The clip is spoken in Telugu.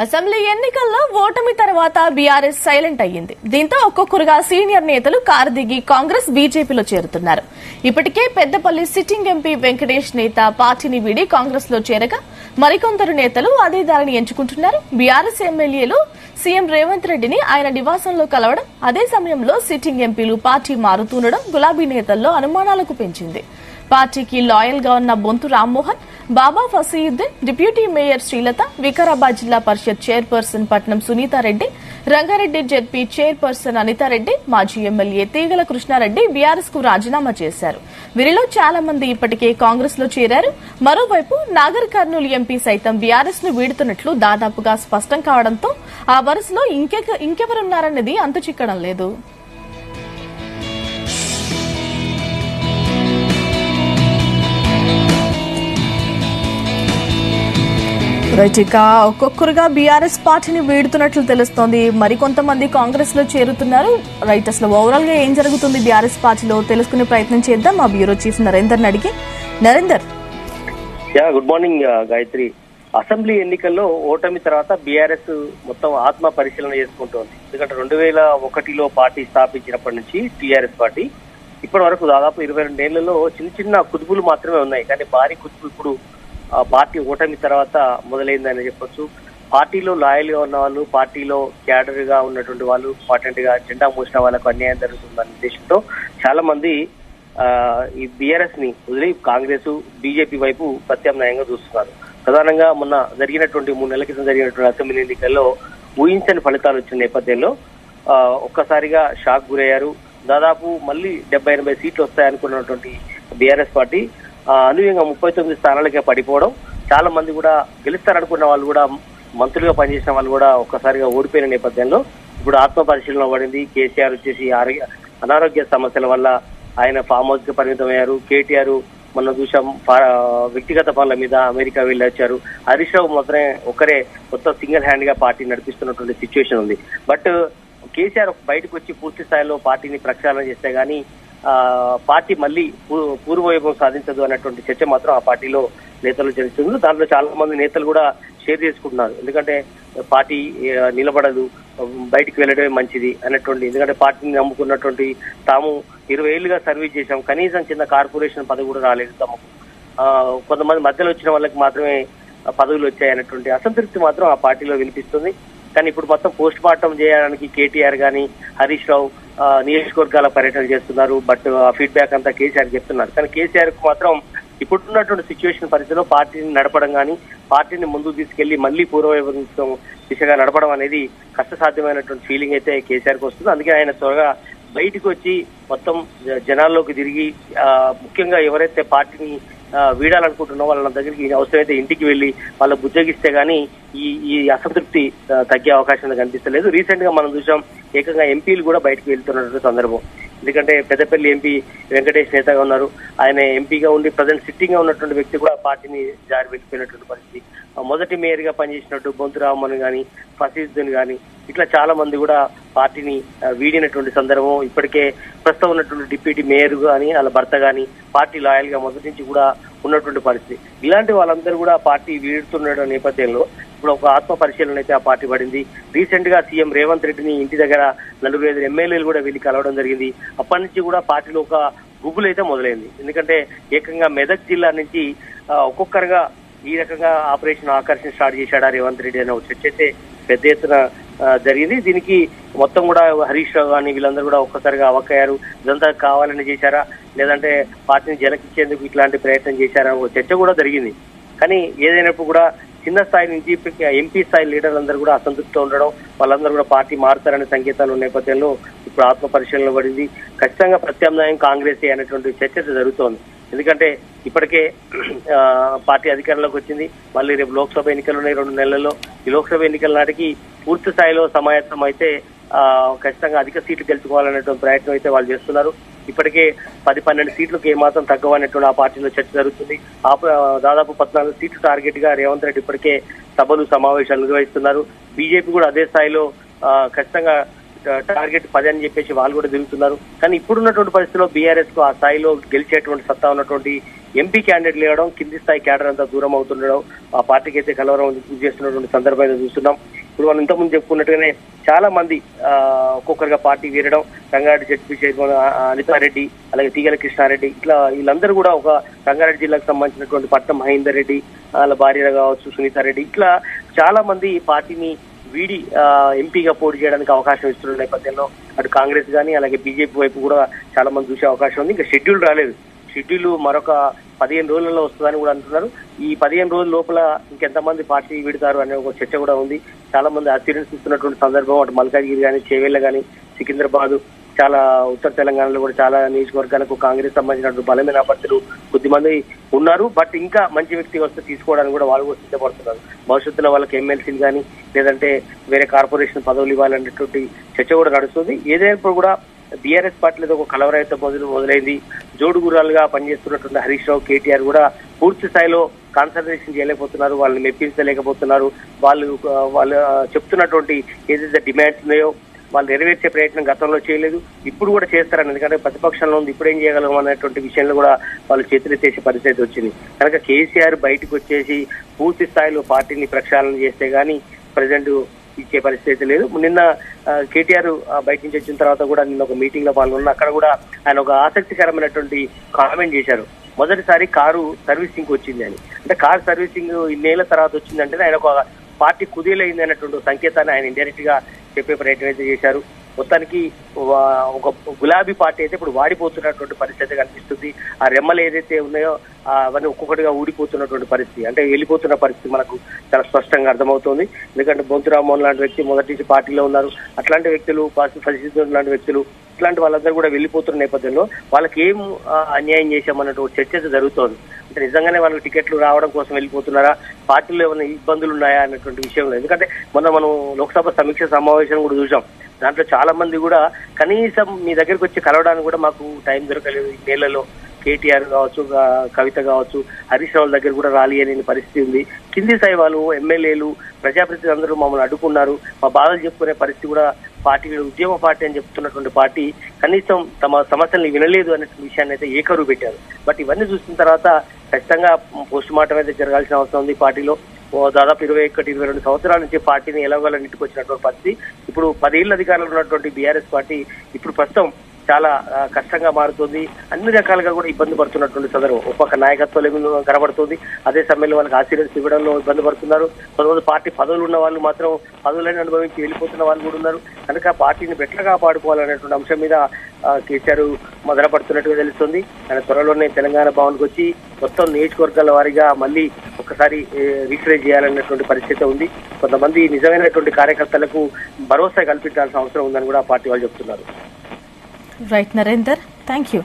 అసెంబ్లీ ఎన్నికల్లో ఓటమి తర్వాత బీఆర్ఎస్ సైలెంట్ అయ్యింది. దీంతో ఒక్కొక్కరుగా సీనియర్ నేతలు కారు దిగి కాంగ్రెస్ బీజేపీలో చేరుతున్నారు. ఇప్పటికే పెద్దపల్లి సిట్టింగ్ ఎంపీ వెంకటేష్ నేత పార్టీని వీడి కాంగ్రెస్ లో చేరగా మరికొందరు నేతలు అదే దారిని ఎంచుకుంటున్నారు. బీఆర్ఎస్ ఎమ్మెల్యేలు సీఎం రేవంత్ రెడ్డిని ఆయన నివాసంలో కలవడం, అదే సమయంలో సిట్టింగ్ ఎంపీలు పార్టీ మారుతుండడం గులాబీ నేతల్లో అనుమానాలకు పెంచింది. పార్టీకి లాయల్ గా ఉన్న బొంతు రామ్మోహన్, బాబా ఫసీయుద్దీన్, డిప్యూటీ మేయర్ శ్రీలత, వికారాబాద్ జిల్లా పరిషత్ చైర్పర్సన్ పట్నం సునీతారెడ్డి, రంగారెడ్డి జెడ్పీ చైర్పర్సన్ అనితారెడ్డి, మాజీ ఎమ్మెల్యే తీగల కృష్ణారెడ్డి బీఆర్ఎస్ కు రాజీనామా చేశారు. వీరిలో చాలా మంది ఇప్పటికే కాంగ్రెస్ లో చేరారు. మరోవైపు నాగర్ కర్నూలు ఎంపీ సైతం బీఆర్ఎస్ ను వీడుతున్నట్లు దాదాపుగా స్పష్టం కావడంతో ఆ వరుసలో ఇంకెవరున్నారన్నది అంతు చిక్కడం లేదు. ఇక ఒక్కొక్కరుగా బీఆర్ఎస్ పార్టీని వీడుతున్నట్లు తెలుస్తోంది. మరికొంతమంది కాంగ్రెస్ లో చేరుతున్నారు. రైట్, అసలు ఓవరాల్ గా ఏం జరుగుతుంది బీఆర్ఎస్ పార్టీలో తెలుసుకునే ప్రయత్నం చేద్దాం మా బ్యూరో చీఫ్ నరేందర్ అడిగి. Narender, good morning Gayatri. Assembly ఎన్నికల్లో ఓటమి తర్వాత బీఆర్ఎస్ మొత్తం ఆత్మ పరిశీలన చేసుకుంటోంది. ఎందుకంటే 2001లో పార్టీ స్థాపించినప్పటి నుంచి టీఆర్ఎస్ పార్టీ ఇప్పటి వరకు దాదాపు 22 ఏళ్లలో చిన్న చిన్న కుదుపులు మాత్రమే ఉన్నాయి. కానీ భారీ కుదుపు ఇప్పుడు పార్టీ ఓటమి తర్వాత మొదలైందని చెప్పొచ్చు. పార్టీలో లాయల్ గా ఉన్న వాళ్ళు, పార్టీలో క్యాడర్ గా ఉన్నటువంటి వాళ్ళు, ఇంపార్టెంట్ గా జెండా మోసిన వాళ్ళకు అన్యాయం జరుగుతుందనే ఉద్దేశంతో చాలా మంది ఈ బీఆర్ఎస్ ని వదిలి కాంగ్రెస్, బీజేపీ వైపు ప్రత్యామ్నాయంగా చూస్తున్నారు. ప్రధానంగా మొన్న జరిగినటువంటి 3 నెలల క్రితం జరిగినటువంటి అసెంబ్లీ ఎన్నికల్లో ఊహించని ఫలితాలు వచ్చిన నేపథ్యంలో ఒక్కసారిగా షాక్ గురయ్యారు. దాదాపు మళ్ళీ 70-80 సీట్లు వస్తాయనుకున్నటువంటి బీఆర్ఎస్ పార్టీ అనూహ్యంగా 39 స్థానాలకే పడిపోవడం, చాలా మంది కూడా గెలుస్తారనుకున్న వాళ్ళు కూడా, మంత్రులుగా పనిచేసిన వాళ్ళు కూడా ఒక్కసారిగా ఓడిపోయిన నేపథ్యంలో ఇప్పుడు ఆత్మ పరిశీలన పడింది. కేసీఆర్ వచ్చేసి అనారోగ్య సమస్యల వల్ల ఆయన ఫామ్ హౌస్ కి పరిమితమయ్యారు. కేటీఆర్ మొన్న చూసాం వ్యక్తిగత పనుల మీద అమెరికా వెళ్ళి వచ్చారు. హరీష్ రావు మాత్రమే ఒకరే మొత్తం సింగిల్ హ్యాండ్ గా పార్టీ నడిపిస్తున్నటువంటి సిచ్యువేషన్ ఉంది. బట్ కేసీఆర్ బయటకు వచ్చి పూర్తి స్థాయిలో పార్టీని ప్రక్షాళన చేస్తే గానీ పార్టీ మళ్ళీ పూర్వవైభవం సాధించదు అన్నటువంటి చర్చ మాత్రం ఆ పార్టీలో నేతలు జరుగుతుంది. దాంట్లో చాలా మంది నేతలు కూడా షేర్ చేసుకుంటున్నారు. ఎందుకంటే పార్టీ నిలబడదు, బయటికి వెళ్ళడమే మంచిది అన్నటువంటి, ఎందుకంటే పార్టీని నమ్ముకున్నటువంటి తాము 20 ఏళ్లుగా సర్వీస్ చేశాం, కనీసం చిన్న కార్పొరేషన్ పదవి కూడా రాలేదు తమకు, కొంతమంది మధ్యలో వచ్చిన వాళ్ళకి మాత్రమే పదవులు వచ్చాయి అన్నటువంటి అసంతృప్తి మాత్రం ఆ పార్టీలో వినిపిస్తుంది. కానీ ఇప్పుడు మొత్తం పోస్ట్ మార్టం చేయడానికి కేటీఆర్ గాని హరీష్ రావు నియోజకవర్గాల పర్యటన చేస్తున్నారు. బట్ ఆ ఫీడ్బ్యాక్ అంతా కేసీఆర్ చెప్తున్నారు. కానీ కేసీఆర్ కు మాత్రం ఇప్పుడున్నటువంటి సిచ్యువేషన్ పరిస్థితిలో పార్టీని నడపడం కానీ, పార్టీని ముందుకు తీసుకెళ్లి మళ్లీ పూర్వవైభవం దిశగా నడపడం అనేది కష్టసాధ్యమైనటువంటి ఫీలింగ్ అయితే కేసీఆర్ కు వస్తుంది. అందుకే ఆయన త్వరగా బయటకు వచ్చి మొత్తం జనాల్లోకి తిరిగి ముఖ్యంగా ఎవరైతే పార్టీని వీడాలనుకుంటున్నా వాళ్ళ దగ్గరికి అవసరమైతే ఇంటికి వెళ్లి వాళ్ళ బుజ్జగిస్తే గానీ ఈ అసంతృప్తి తగ్గే అవకాశం కనిపిస్తలేదు. రీసెంట్ గా మనం చూసాం, ఏకంగా ఎంపీలు కూడా బయటకు వెళ్తున్నటువంటి సందర్భం. ఎందుకంటే పెద్దపల్లి ఎంపీ వెంకటేష్ నేతగా ఉన్నారు. ఆయన ఎంపీగా ఉండి ప్రజెంట్ సిట్టింగ్ గా ఉన్నటువంటి వ్యక్తి కూడా పార్టీని జారి వెళ్ళిపోయినటువంటి పరిస్థితి. మొదటి మేయర్ గా పనిచేసినట్టు బొంతు రామ్మోహన్ గాని, ఫసీయుద్దీన్ గాని, ఇట్లా చాలా మంది కూడా పార్టీని వీడినటువంటి సందర్భం. ఇప్పటికే ప్రస్తుతం ఉన్నటువంటి డిప్యూటీ మేయర్ గాని, వాళ్ళ భర్త గాని పార్టీ లాయల్ గా మొదటి నుంచి కూడా ఉన్నటువంటి పరిస్థితి. ఇలాంటి వాళ్ళందరూ కూడా పార్టీ వీడుతున్న నేపథ్యంలో ఇప్పుడు ఒక ఆత్మ పరిశీలన అయితే ఆ పార్టీ పడింది. రీసెంట్ గా సీఎం రేవంత్ రెడ్డిని ఇంటి దగ్గర 4-5 ఎమ్మెల్యేలు కూడా వెళ్ళి కలవడం జరిగింది. అప్పటి నుంచి కూడా పార్టీలో ఒక గుబులు అయితే మొదలైంది. ఎందుకంటే ఏకంగా మెదక్ జిల్లా నుంచి ఒక్కొక్కరుగా ఈ రకంగా ఆపరేషన్ ఆకర్షణ స్టార్ట్ చేశాడా రేవంత్ రెడ్డి అనే ఒక చర్చ అయితే పెద్ద ఎత్తున జరిగింది. దీనికి మొత్తం కూడా హరీష్ రావు కానీ వీళ్ళందరూ కూడా ఒక్కసారిగా అవక్కయ్యారు. ఇదంతా కావాలని చేశారా, లేదంటే పార్టీని జలకిచ్చేందుకు ఇట్లాంటి ప్రయత్నం చేశారా ఒక చర్చ కూడా జరిగింది. కానీ ఏదైనప్పుడు కూడా చిన్న స్థాయి నుంచి ఎంపీ స్థాయి లీడర్లందరూ కూడా అసంతృప్తితో ఉండడం, వాళ్ళందరూ కూడా పార్టీ మారుతారనే సంకేతాలు ఉన్న నేపథ్యంలో ఇప్పుడు ఆత్మ పరిశీలన పడింది. ఖచ్చితంగా ప్రత్యామ్నాయం కాంగ్రెస్ అనేటువంటి చర్చ జరుగుతోంది. ఎందుకంటే ఇప్పటికే పార్టీ అధికారంలోకి వచ్చింది. మళ్ళీ రేపు లోక్సభ ఎన్నికలు ఉన్నాయి 2 నెలల్లో. ఈ లోక్సభ ఎన్నికల నాటికి పూర్తి స్థాయిలో సమాయత్తం అయితే ఖచ్చితంగా అధిక సీట్లు గెలుచుకోవాలనేటువంటి ప్రయత్నం అయితే వాళ్ళు చేస్తున్నారు. ఇప్పటికే 10-12 సీట్లకు ఏమాత్రం తగ్గవనేటువంటి ఆ పార్టీలో చర్చ జరుగుతుంది. దాదాపు 14 సీట్లు టార్గెట్ గా రేవంత్ రెడ్డి ఇప్పటికే సభలు సమావేశాలు నిర్వహిస్తున్నారు. బీజేపీ కూడా అదే స్థాయిలో ఖచ్చితంగా టార్గెట్ 10 అని చెప్పేసి వాళ్ళు కూడా తిరుగుతున్నారు. కానీ ఇప్పుడున్నటువంటి పరిస్థితిలో బీఆర్ఎస్ కు ఆ స్థాయిలో గెలిచేటువంటి సత్తా ఉన్నటువంటి ఎంపీ క్యాండిడేట్ లేవడం, కింది స్థాయి క్యాడర్ అంతా దూరం అవుతుండడం, ఆ పార్టీకి అయితే కలవరం చేస్తున్నటువంటి సందర్భాన్ని చూస్తున్నాం. ఇప్పుడు మనం ఇంతకుముందు చెప్పుకున్నట్టుగానే చాలా మంది ఒక్కొక్కరిగా పార్టీ వీరడం, రంగారెడ్డి జడ్పీ చైర్మన్ అనితారెడ్డి, అలాగే తీగల కృష్ణారెడ్డి, ఇట్లా వీళ్ళందరూ కూడా ఒక రంగారెడ్డి జిల్లాకు సంబంధించినటువంటి పట్నం మహేందర్ రెడ్డి, వాళ్ళ భార్య కావచ్చు సునీతారెడ్డి, ఇట్లా చాలా మంది పార్టీని వీడి ఎంపీగా పోటీ చేయడానికి అవకాశం ఇస్తున్న నేపథ్యంలో అటు కాంగ్రెస్ కానీ అలాగే బీజేపీ వైపు కూడా చాలా మంది చూసే అవకాశం ఉంది. ఇంకా షెడ్యూల్ రాలేదు. షెడ్యూల్ మరొక 15 రోజులలో వస్తుందని కూడా అంటున్నారు. ఈ 15 రోజుల లోపల ఇంకెంతమంది పార్టీ విడతారు అనే ఒక చర్చ కూడా ఉంది. చాలా మంది అస్యూరెన్స్ ఇస్తున్నటువంటి సందర్భం అటు మల్కాజ్గిరి కానీ, చేవెళ్ల కానీ, సికింద్రాబాద్, చాలా ఉత్తర తెలంగాణలో కూడా చాలా నియోజకవర్గాలకు కాంగ్రెస్ సంబంధించినటువంటి బలమైన అభ్యర్థులు కొద్దిమంది ఉన్నారు. బట్ ఇంకా మంచి వ్యక్తి వస్తే తీసుకోవడానికి కూడా వాళ్ళు కూడా సిద్ధపడుతున్నారు. భవిష్యత్తులో వాళ్ళకి ఎమ్మెల్సీలు కానీ లేదంటే వేరే కార్పొరేషన్ పదవులు ఇవ్వాలనేటువంటి చర్చ కూడా నడుస్తుంది. ఏదైనప్పుడు కూడా బీఆర్ఎస్ పార్టీలో ఒక కలవరైతే మొదలైంది. జోడుగురాలుగా పనిచేస్తున్నటువంటి హరీష్ రావు, కేటీఆర్ కూడా పూర్తి స్థాయిలో కాన్సన్ట్రేషన్ చేయలేకపోతున్నారు. వాళ్ళని మెప్పించలేకపోతున్నారు. వాళ్ళు చెప్తున్నటువంటి ఏదైతే డిమాండ్స్ ఉన్నాయో వాళ్ళు నెరవేర్చే ప్రయత్నం గతంలో చేయలేదు, ఇప్పుడు కూడా చేస్తారని. ఎందుకంటే ప్రతిపక్షంలో ఉంది, ఇప్పుడు ఏం చేయగలం అనేటువంటి విషయంలో కూడా వాళ్ళు చేతులెత్తేసే పరిస్థితి వచ్చింది. కనుక కేసీఆర్ బయటకు వచ్చేసి పూర్తి స్థాయిలో పార్టీని ప్రక్షాళన చేస్తే గానీ ప్రజెంట్ ఇచ్చే పరిస్థితి లేదు. నిన్న కేటీఆర్ బయట నుంచి వచ్చిన తర్వాత కూడా నిన్న ఒక మీటింగ్ లో పాల్గొన్న, అక్కడ కూడా ఆయన ఒక ఆసక్తికరమైనటువంటి కామెంట్ చేశారు. మొదటిసారి కారు సర్వీసింగ్ వచ్చింది అని. అంటే కారు సర్వీసింగ్ ఇన్నేళ్ల తర్వాత వచ్చిందంటే ఆయన ఒక పార్టీ కుదేలైంది అన్నటువంటి సంకేతాన్ని ఆయన ఇండైరెక్ట్ గా చెప్పే ప్రయత్నం అయితే చేశారు. మొత్తానికి ఒక గులాబీ పార్టీ అయితే ఇప్పుడు వాడిపోతున్నటువంటి పరిస్థితి కనిపిస్తుంది. ఆ రెమ్మలు ఏదైతే ఉన్నాయో అవన్నీ ఒక్కొక్కటిగా ఊడిపోతున్నటువంటి పరిస్థితి, అంటే వెళ్ళిపోతున్న పరిస్థితి మనకు చాలా స్పష్టంగా అర్థమవుతోంది. ఎందుకంటే బొంతు రామ్మోహన్ లాంటి వ్యక్తి మొదటి నుంచి పార్టీలో ఉన్నారు. అట్లాంటి వ్యక్తులు, పరిస్థితులు లాంటి వ్యక్తులు, ఇట్లాంటి వాళ్ళందరూ కూడా వెళ్ళిపోతున్న నేపథ్యంలో వాళ్ళకి ఏం అన్యాయం చేశామన్నటువంటి చర్చ జరుగుతోంది. అంటే నిజంగానే వాళ్ళకి టికెట్లు రావడం కోసం వెళ్ళిపోతున్నారా, పార్టీలో ఏమైనా ఇబ్బందులు ఉన్నాయా అన్నటువంటి విషయంలో. ఎందుకంటే మొన్న మనం లోక్సభ సమీక్ష సమావేశం కూడా చూసాం. దాంట్లో చాలా మంది కూడా కనీసం మీ దగ్గరికి వచ్చి కలవడానికి కూడా మాకు టైం దొరకలేదు. ఈ నెలలో కేటీఆర్ కావచ్చు, కవిత కావచ్చు, హరీష్ రావు దగ్గర కూడా రాలి అనే పరిస్థితి ఉంది. కింది స్థాయి వాళ్ళు, ఎమ్మెల్యేలు, ప్రజాప్రతినిధులు అందరూ మమ్మల్ని అడ్డుకున్నారు, మా బాధలు చెప్పుకునే పరిస్థితి కూడా పార్టీ, ఉద్యమ పార్టీ అని చెప్తున్నటువంటి పార్టీ కనీసం తమ సమస్యల్ని వినలేదు అనే విషయాన్ని అయితే ఏకరువు పెట్టారు. బట్ ఇవన్నీ చూసిన తర్వాత ఖచ్చితంగా పోస్ట్ మార్టం అయితే జరగాల్సిన అవసరం ఉంది. పార్టీలో దాదాపు 21-22 సంవత్సరాల నుంచి పార్టీని ఎలాగోలా నెట్టుకొచ్చినటువంటి పరిస్థితి. ఇప్పుడు 10 ఏళ్ల అధికారంలో ఉన్నటువంటి బీఆర్ఎస్ పార్టీ ఇప్పుడు ప్రస్తుతం చాలా కష్టంగా మారుతుంది. అన్ని రకాలుగా కూడా ఇబ్బంది పడుతున్నటువంటి సందర్భం. ఒక్కొక్క నాయకత్వం కనబడుతుంది. అదే సమయంలో వాళ్ళకి ఆశీర్వాదం ఇవ్వడంలో ఇబ్బంది పడుతున్నారు. కొంతమంది పార్టీ పదవులు ఉన్న వాళ్ళు మాత్రం పదవులను అనుభవించి వెళ్ళిపోతున్న వాళ్ళు కూడా ఉన్నారు. కనుక పార్టీని బెట్లా కాపాడుకోవాలనేటువంటి అంశం మీద కేసీఆర్ మొదలుపడుతున్నట్టుగా తెలుస్తుంది. ఆయన త్వరలోనే తెలంగాణ భవన్కి వచ్చి మొత్తం నియోజకవర్గాల వారీగా మళ్ళీ ఒకసారి రీఫ్రెష్ చేయాలన్నటువంటి పరిస్థితి ఉంది. కొంతమంది నిజమైనటువంటి కార్యకర్తలకు భరోసా కల్పించాల్సిన అవసరం ఉందని కూడా పార్టీ వాళ్ళు చెప్తున్నారు. Right Narender, thank you.